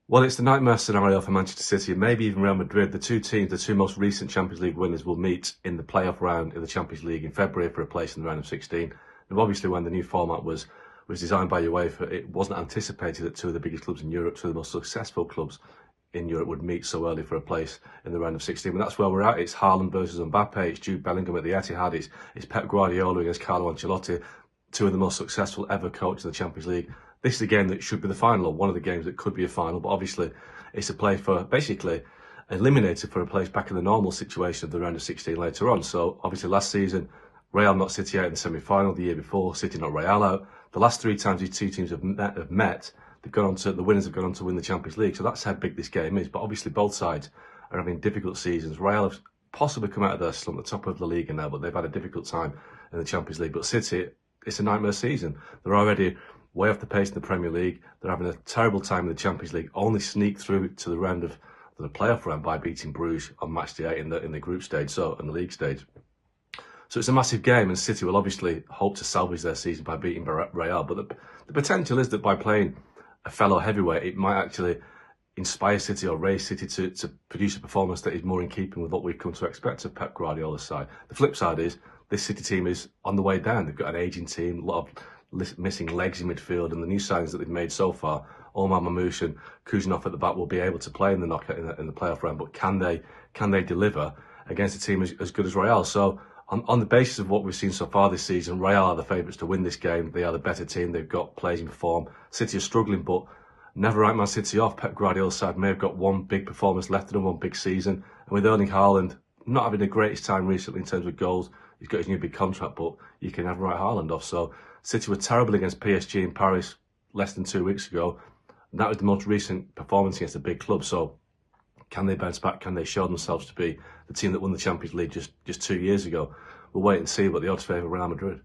Well, it's the nightmare scenario for Manchester City and maybe even Real Madrid. The two teams, the two most recent Champions League winners, will meet in the playoff round in the Champions League in February for a place in the round of 16. And obviously, when the new format was designed by UEFA, it wasn't anticipated that two of the biggest clubs in Europe, two of the most successful clubs in Europe, would meet so early for a place in the round of 16. But that's where we're at. It's Haaland versus Mbappe. It's Jude Bellingham at the Etihad. It's Pep Guardiola against Carlo Ancelotti, two of the most successful ever coaches in the Champions League. This is a game that should be the final, or one of the games that could be a final, but obviously it's a play for basically eliminated for a place back in the normal situation of the round of 16 later on. So obviously last season, Real knocked City out in the semi-final. The year before, City knocked Real out. The last three times these two teams have met, they've gone on to, the winners have gone on to win the Champions League. So that's how big this game is. But obviously both sides are having difficult seasons. Real have possibly come out of their slump, the top of La Liga now, but they've had a difficult time in the Champions League. But City, it's a nightmare season. They're already way off the pace in the Premier League. They're having a terrible time in the Champions League. Only sneaked through to the round of the playoff round by beating Bruges on match day 8 in the group stage, so in the league stage. So it's a massive game, and City will obviously hope to salvage their season by beating Real. But the potential is that by playing a fellow heavyweight, it might actually inspire City or raise City to produce a performance that is more in keeping with what we've come to expect of Pep Guardiola's side. The flip side is this City team is on the way down. They've got an ageing team, a lot of missing legs in midfield, and the new signings that they've made so far, Omar Mamouche and Kuzunov at the back, will be able to play in the knockout in the playoff round. But can they deliver against a team as good as Real? So on the basis of what we've seen so far this season, Real are the favourites to win this game. They are the better team. They've got players in form. City are struggling, but never write Man City off. Pep Guardiola's side may have got one big performance left in them, one big season. And with Erling Haaland not having the greatest time recently in terms of goals, he's got his new big contract, but you can never write Haaland off. So City were terrible against PSG in Paris less than 2 weeks ago. And that was the most recent performance against a big club. So can they bounce back? Can they show themselves to be the team that won the Champions League just 2 years ago? We'll wait and see, but the odds favour Real Madrid.